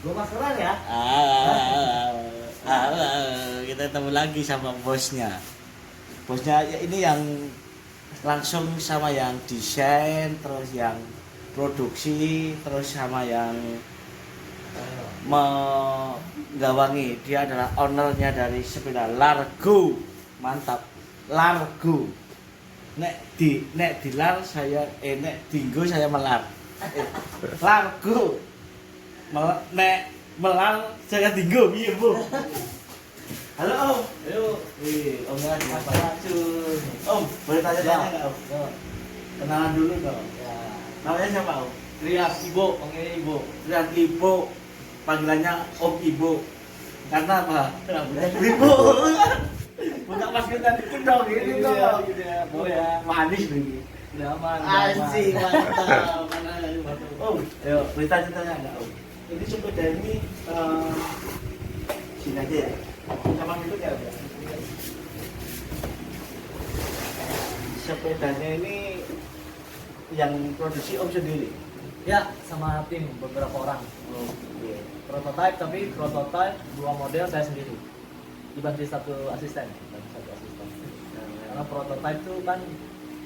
Gua maskeran ya. Kita ketemu lagi sama bosnya. Bosnya ya ini yang langsung sama yang desain, terus yang produksi, terus sama yang menggawangi. Dia adalah ownernya dari sepeda Largo. Mantap. Largo. Nek dilar saya nek dinggo saya melar. Largo. Nek melar saya dinggo piye, Bu? Halo Om. Ayo. Om lagi apa? Racun. Om, boleh tanya-tanya nggak Om? Ya. Kenalan dulu dong. Ya. Namanya siapa Om? Rias Ibu, panggilnya Ibu. Dan Ibu, panggilannya Om Ibu. Karena apa? Rambutnya Ibu. Buka masker dan dikit dong, ini dong. Oh ya. Manis nih. Udah aman. Asik, mantap. Om, ayo, boleh tanya-tanya nggak Om? Ini sepeda ini sini aja ya. Sama itu ya. Sepedanya ini yang produksi Om sendiri. Ya, sama tim beberapa orang. Oh, iya. Prototype, tapi prototype 2 model saya sendiri. Dibantu satu asisten. Karena prototype itu kan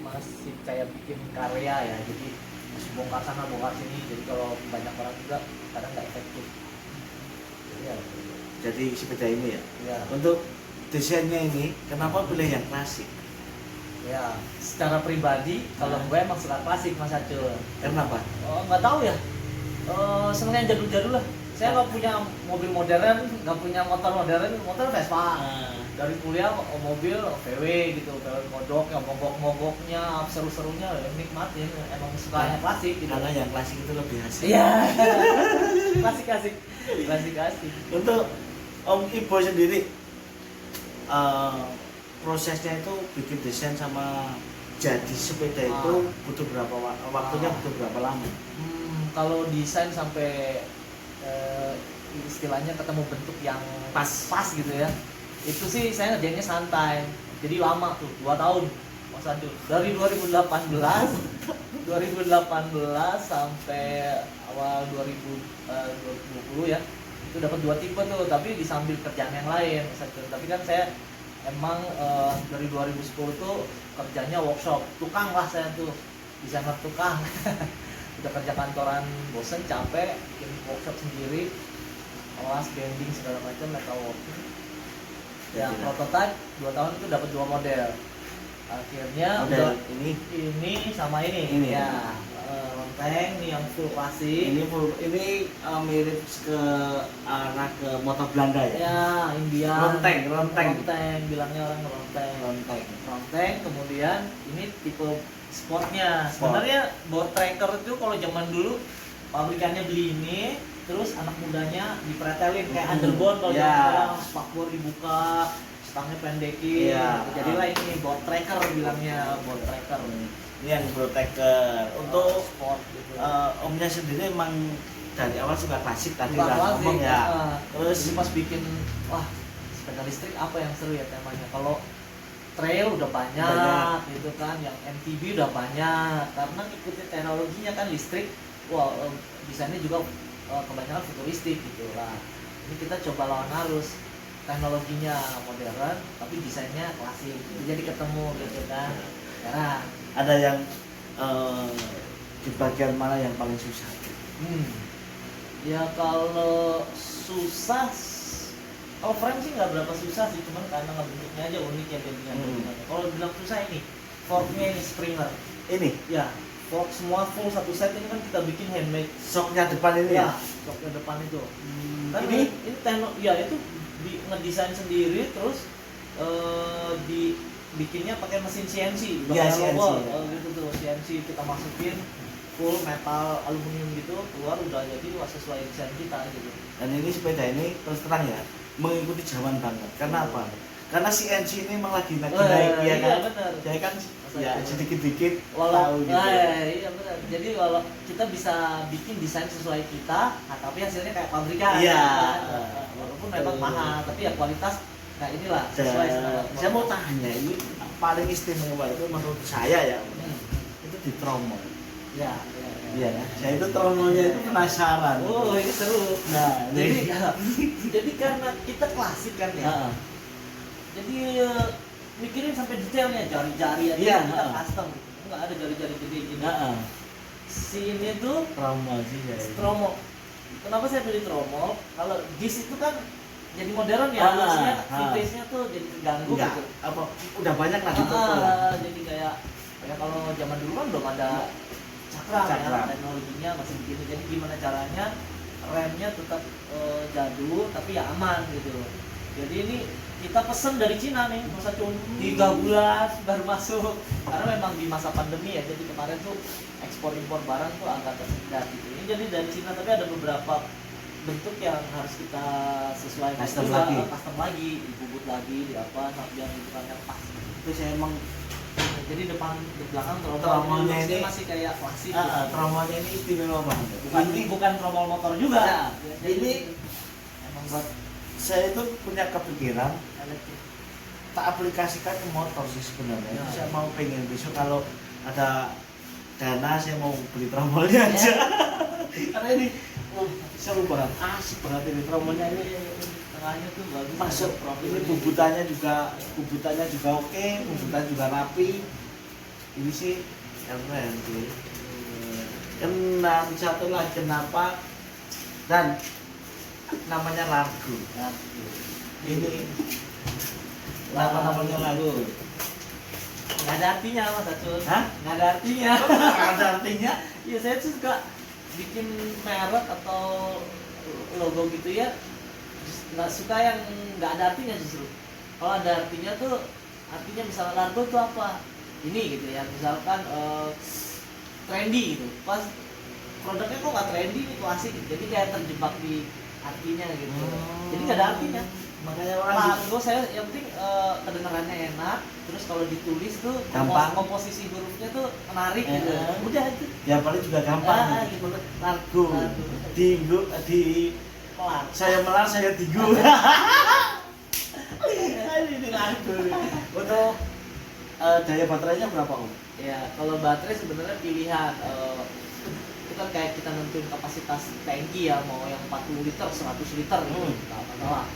masih kayak bikin karya ya, jadi masih bongkar sana bongkar sini. Jadi kalau banyak orang juga kadang nggak efektif. Jadi ya. Jadi sepeda ini ya. Ya. Untuk desainnya ini, kenapa pilih yang klasik? Ya, secara pribadi kalau gue emang suka klasik Mas Acul. Kenapa? Oh, nggak tahu ya. Seneng yang jadul-jadul lah. Saya nggak punya mobil modern, nggak punya motor modern, motor Vespa. Dari kuliah mobil VW gitu, VW modok, yang mogok-mogoknya, seru-serunya, ya nikmatin. Emang sukanya klasik gitu. Karena yang klasik itu lebih asik. Iya. Klasik. Untuk Om Ibo sendiri, prosesnya itu bikin desain sama jadi sepeda itu butuh berapa waktunya butuh berapa lama? Kalau desain sampai istilahnya ketemu bentuk yang pas gitu ya, itu sih saya ngerjainnya santai, jadi lama tuh 2 tahun Mas Adu, dari 2018 sampai awal 2020 ya, itu dapat 2 tipe tuh, tapi disambil kerjaan yang lain Mas Adu. Tapi kan saya emang dari 2010 tuh kerjanya workshop, tukang lah saya tuh, desainer tukang. Udah kerja kantoran bosen, capek, bikin workshop sendiri, kelas bending segala macam, metal working. Yang prototype 2 tahun itu dapat 2 model. Akhirnya Model udah ini sama ini ya. Lonteng ini yang full klasik. Ini mirip ke arah ke motor Belanda ya? Ya, India. Ronteng. Bilangnya orang ronteng. Kemudian ini tipe sportnya. Sebenarnya board tracker itu kalau zaman dulu pabrikannya beli ini, terus anak mudanya dipretelin kayak underboard kalau sekarang spakbor dibuka, stangnya pendekin. Jadilah ini board tracker bilangnya, board tracker. Ini yang board tracker. Untuk sport gitu. Omnya sendiri emang dari awal suka klasik tadi Suka lah ngomong klasik, ya. Terus pas bikin wah sepeda listrik apa yang seru ya temanya. Kalau trail udah banyak gitu kan, yang MTB udah banyak, karena ngikutin teknologinya kan listrik. Wah, desainnya juga kebanyakan futuristik gitu lah. Ini kita coba lawan arus, teknologinya modern tapi desainnya klasik gitu. Jadi ketemu gitu kan. Sekarang ada yang di bagian mana yang paling susah? Ya kalau susah, kalau frame sih nggak berapa susah sih, cuman karena bentuknya aja unik ya jadinya. Kalau bilang susah ini, forknya ini Springer. Ini? Ya, fork semua full satu set ini kan kita bikin handmade. Shocknya depan ini ya? Shocknya depan itu. Kan ini ya itu ngedesain sendiri, terus bikinnya pakai mesin CNC. Iya, CNC. Gitu tuh, CNC kita masukin full metal aluminium gitu, keluar udah jadi sesuai desain kita gitu. Dan ini sepeda ini terus terang ya mengikuti zaman banget. Karena apa? Karena CNC ini memang lagi naik ya kan. Bener. Jadi kan ya sedikit-dikit tahu gitu. Iya benar. Jadi kalau kita bisa bikin desain sesuai kita, tapi hasilnya kayak pabrikan. Iya. Walaupun memang mahal, tapi ya kualitas kayak inilah sesuai sama. Saya mau tanya, ini paling istimewa itu menurut saya ya, itu di tromol. Ya. Iya, saya itu tromolnya itu penasaran. Oh, ini seru. Nah, Jadi jadi karena kita klasik kan ya. Heeh. Jadi mikirin sampai detailnya, jari-jari aja Iya, kita heeh. custom. Enggak ada jari-jari gede gini. Heeh. Si ini tuh Tromol sih saya. tromol. Kenapa saya pilih tromol? Kalau disc itu kan jadi modern ya, Ah, maksudnya ah. vintage-nya tuh jadi terganggu Enggak, gitu. apa udah banyak lah gitu. Jadi kayak kalau zaman dulu kan belum ada cakram ya, Cakram. teknologinya masih begini. Jadi gimana caranya remnya tetap jadul tapi ya aman gitu. Jadi ini kita pesen dari Cina nih, masa cuma 3 bulan baru masuk. Karena memang di masa pandemi ya, jadi kemarin tuh ekspor impor barang tuh agak tersendat gitu. Ini jadi dari Cina tapi ada beberapa bentuk yang harus kita sesuaikan Custom juga, lagi. custom lagi, dibubut lagi, di apa, biar bentukannya pas. Itu saya emang Jadi depan di belakang Tromolnya ini ini- masih kayak klasik. tromolnya ini istimewa banget. Bukan tromol motor juga. Ya, Jadi ini emang buat saya itu punya kepikiran elektrik. tak aplikasikan ke motor sih sebenarnya. Ya. Saya mau pengen besok kalau ada dana saya mau beli tromolnya Ya. aja. Karena ini seru banget, asik banget ini tromolnya ini. Tengahnya tuh bagus. Masuk ada profil ini bubutannya juga oke, bubutan juga rapi. Ini sih keren sih. Satu lagi kenapa dan namanya lagu. Ini kenapa namanya lagu? nggak ada artinya Mas Acun. Hah? Nggak ada artinya. Ada artinya? Iya, saya tuh suka bikin merek atau logo gitu ya, nggak suka yang nggak ada artinya justru. Kalau ada artinya tuh, artinya misalnya Largo tuh apa? Ini gitu ya, misalkan trendy gitu. Pas produknya kok nggak trendy, ini klasik gitu. Jadi kayak terjebak di artinya gitu. Jadi nggak ada artinya. Makanya orang Largo saya yang penting kedengarannya enak, terus kalau ditulis tuh Gampang. komposisi hurufnya tuh menarik gitu. Udah itu. ya paling juga gampang gitu. Lagu di Pelan. saya melar saya tigu. Ini lagu. Untuk daya baterainya berapa Om? Ya, kalau baterai sebenarnya pilihan itu kan kayak kita nentuin kapasitas tangki ya, mau yang 40 liter, 100 liter gitu, nggak masalah.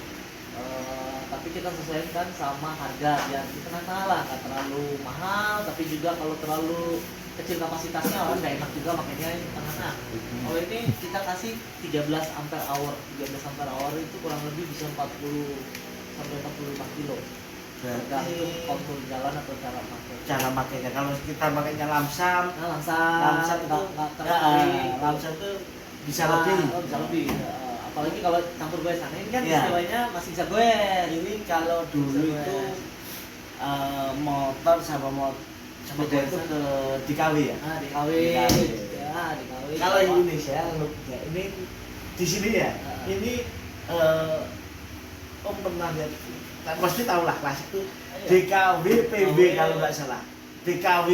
Tapi kita sesuaikan sama harga yang di tengah-tengah lah, nggak terlalu mahal, tapi juga kalau terlalu kecil kapasitasnya orang nggak enak juga, makanya ini tengah-tengah. Kalau ini kita kasih 13 ampere hour, 13 ampere hour itu kurang lebih bisa 40 sampai 45 kilo. Tergantung kontur jalan atau cara pakai. Cara makainya kalau kita makainya lamsam, Nah, langsung itu nggak terkering. lamsam itu bisa lebih. Bisa lebih. Apalagi kalau campur goesan, ini kan Iya. istilahnya masih bisa goes. Ini kalau dulu Bisa itu goes. motor sama sepeda itu ke DKW ya. Nah, di KW. DKW. Ya, di KW. Kalau Indonesia looknya ini di sini ya. Ini Om pernah lihat, pasti tahu lah klasik itu Iya. DKW PB DKW. kalau nggak salah. DKW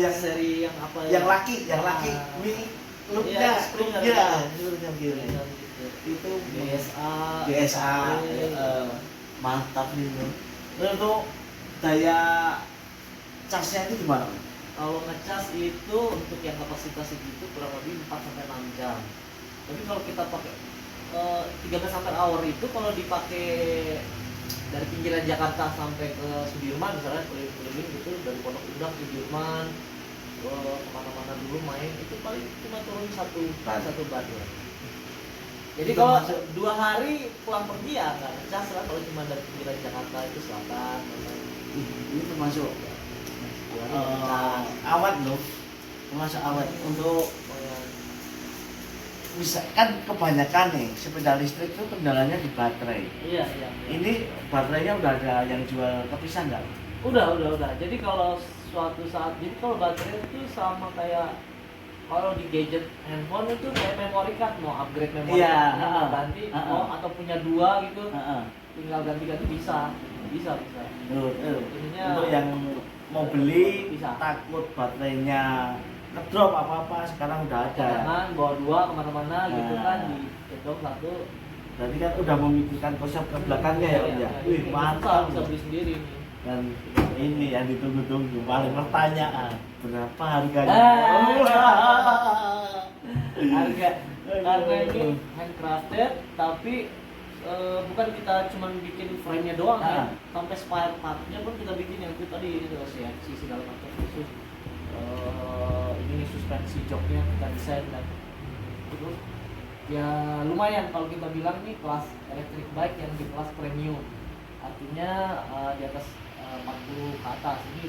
yang seri yang apa yang laki Ah. ini Iya, looknya Springer. ya looknya gitu. Gitu. Itu BSA. DSA mantap nih Bro. Terus untuk daya casnya itu gimana? Kalau ngecas itu untuk yang kapasitas segitu kurang lebih 4 sampai 6 jam. Tapi kalau kita pakai 13 ampere hour itu kalau dipakai dari pinggiran Jakarta sampai ke Sudirman misalnya keliling-keliling gitu, dari Pondok Indah Sudirman kemana-mana dulu main, itu paling cuma turun satu ban ya. Jadi Itu kalau masuk. 2 hari pulang pergi ya nggak ngecas lah, kalau cuma dari pinggiran Jakarta itu selatan. Ini termasuk Dua hari ngecas. awet loh, termasuk awet untuk bisa kan kebanyakan nih sepeda listrik itu kendalanya di baterai. Iya, iya. Ini baterainya udah ada yang jual terpisah nggak? Udah. Jadi kalau suatu saat, jadi kalau baterai itu sama kayak kalau di gadget handphone itu kayak memory card, mau upgrade memory Iya, cardnya, mau ganti, mau atau punya 2 gitu, tinggal ganti-ganti bisa. Ininya Untuk yang mau beli bisa. takut baterainya ngedrop apa sekarang udah ada. Jangan bawa 2 kemana-mana gitu Nah. kan, di gendong 1. Berarti kan udah memikirkan konsep ke belakangnya ya Om ya. Wih Bisa mantap. beli sendiri nih. Dan ini yang ditunggu-tunggu paling pertanyaan, berapa harganya? Karena ini handcrafted, tapi bukan kita cuma bikin frame-nya doang kan, sampai spare part-nya pun kita bikin yang itu tadi CNC segala macam khusus. Ini suspensi joknya kita desain dan terus ya lumayan kalau kita bilang nih kelas electric bike yang di kelas premium, artinya di atas 40 ke atas. Ini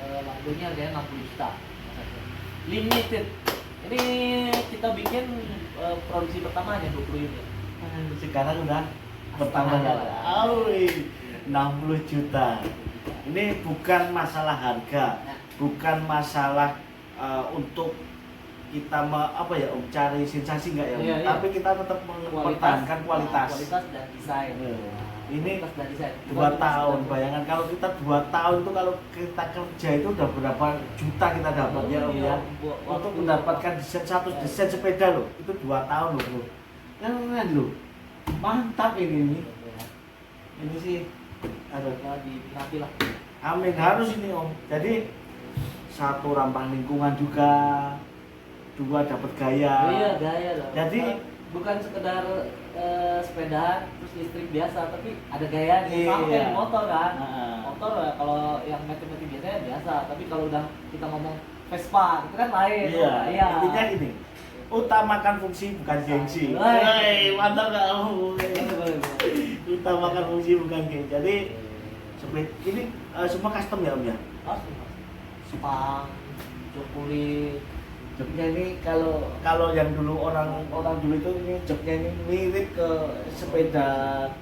Landonya harganya 60 juta limited. Ini kita bikin produksi pertama hanya 20 unit. Sekarang udah bertambah lagi. 60 juta. Ini bukan masalah harga, bukan masalah untuk kita cari sensasi enggak ya, Iya. tapi kita tetap mempertahankan kualitas. Kualitas dan desain. Ini Kualitas dan desain. 2 tahun, bayangan kalau kita 2 tahun itu kalau kita kerja itu udah berapa juta kita dapat ya Om ya. Untuk mendapatkan desain satu desain sepeda loh, itu 2 tahun loh bro. Keren loh, mantap ini. Ini sih ada diminati lah. amin harus ini Om. Jadi satu ramah lingkungan juga, 2 dapat gaya. Iya gaya loh. Jadi bukan sekedar sepedaan terus listrik biasa, tapi ada gaya Iya. sampai di motor kan. Heeh. Motor kalau yang metik-metik biasanya biasa, tapi kalau udah kita ngomong Vespa itu kan lain. Iya, intinya gini, utamakan fungsi bukan gengsi. Woi, mantap gak kamu? Utamakan fungsi bukan gengsi. Jadi ini semua custom ya Om ya? Spang, jok kulit. Joknya ini kalau yang dulu orang dulu itu ini joknya ini mirip ke sepeda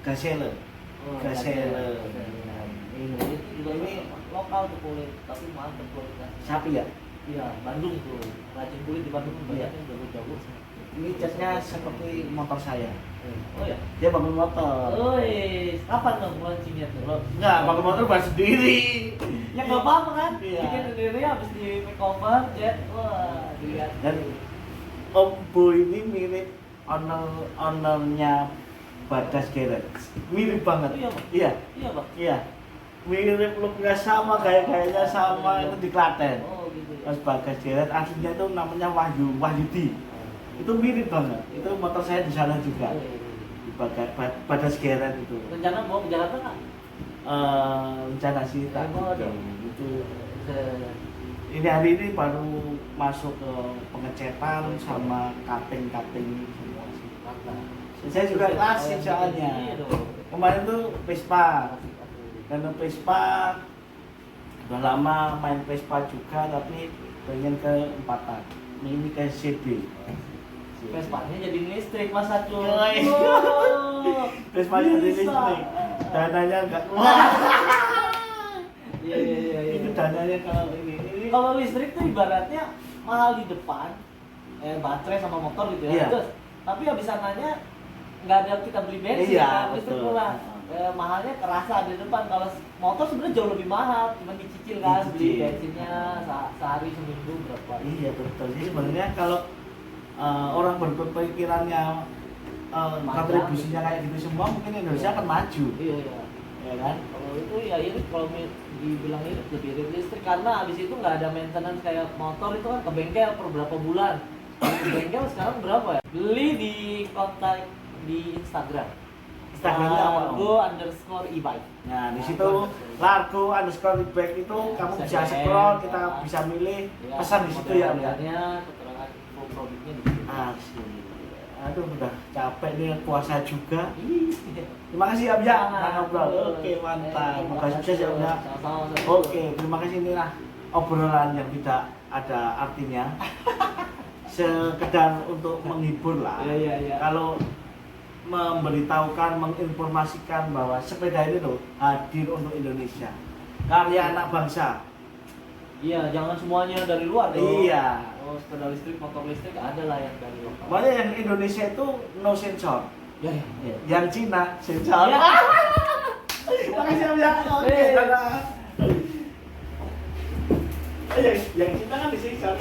Gazelle. Gazelle. Ini juga ini lokal tuh kulit, tapi mantep kualitnya. Sapi ya? Iya, Bandung tuh. Rajin kulit di Bandung banyak yang jago-jago. Ini catnya seperti motor saya. Oh ya. Dia bangun motor. Oi, kapan dong launchingnya tuh? Enggak, bangun motor buat sendiri. Ya nggak apa-apa kan? Iya. Bikin sendiri habis di makeover, jet, wah dilihat. Dan Om Bu ini mirip ownernya Badas Garage. Mirip banget. Iya, Bang. Iya. Iya, Bang. Iya. Mirip looknya sama, gaya-gayanya sama, itu di Klaten. Oh, gitu ya. Mas Bagas Garage aslinya itu namanya Wahyudi. Itu mirip banget. Itu motor saya di sana juga. Di Badas Garage itu. Rencana mau ke Jakarta nggak? Rencana sih tak Oh, bikin. Itu Se- ini hari ini baru masuk ke pengecetan sama cutting semua sih. Mantap. Saya juga klasik soalnya. Iya dong. Kemarin tuh Vespa, karena Vespa udah lama main Vespa juga, tapi pengen ke empatan. Ini ke CB. Vespa-nya jadi listrik Mas Acul. Yoi. Wow. Vespa jadi Bisa. listrik. Dananya enggak. Iya, iya. Itu dananya kalau ini. Kalau listrik tuh ibaratnya mahal di depan, baterai sama motor gitu ya. Iya. Terus, tapi habis sananya nggak ada kita beli bensin, Iya, kan? Listrik betul. murah. Mahalnya kerasa di depan. Kalau motor sebenarnya jauh lebih mahal, cuma dicicil kan, beli Dicicil. bensinnya sehari seminggu berapa. Iya betul. Jadi sebenarnya kalau orang berpikirannya kontribusinya kayak gitu semua, mungkin Indonesia akan maju, Iya, iya. ya kan? Kalau itu ya irit, kalau dibilang irit lebih irit listrik karena abis itu nggak ada maintenance kayak motor itu kan ke bengkel per berapa bulan. Ke bengkel sekarang berapa ya? Beli di kontak di Instagram. Instagramnya apa, Om? Largo_e-bike. Nah di situ Largo_e-bike itu kamu bisa scroll, kita bisa milih pesan di situ ya, Om ya. Keterangan info produknya di situ. Asli. Aduh udah capek nih puasa juga. Ih. Terima kasih Om ya, Jangan. Kang Ngobrol. Oke mantap. Semoga sukses ya Om ya. Sama-sama. Oke, terima kasih, inilah obrolan yang tidak ada artinya. Sekedar untuk menghibur lah. Iya. Kalau memberitahukan, menginformasikan bahwa sepeda ini loh hadir untuk Indonesia. Karya anak bangsa. Iya, jangan semuanya dari luar dong. Iya. Oh, sepeda listrik, motor listrik ada lah yang dari lokal. Makanya yang Indonesia itu no sensor. Ya. Yang Cina sensor. Iya. Terima kasih Om ya. Oke, dadah. Yang Cina kan disensor.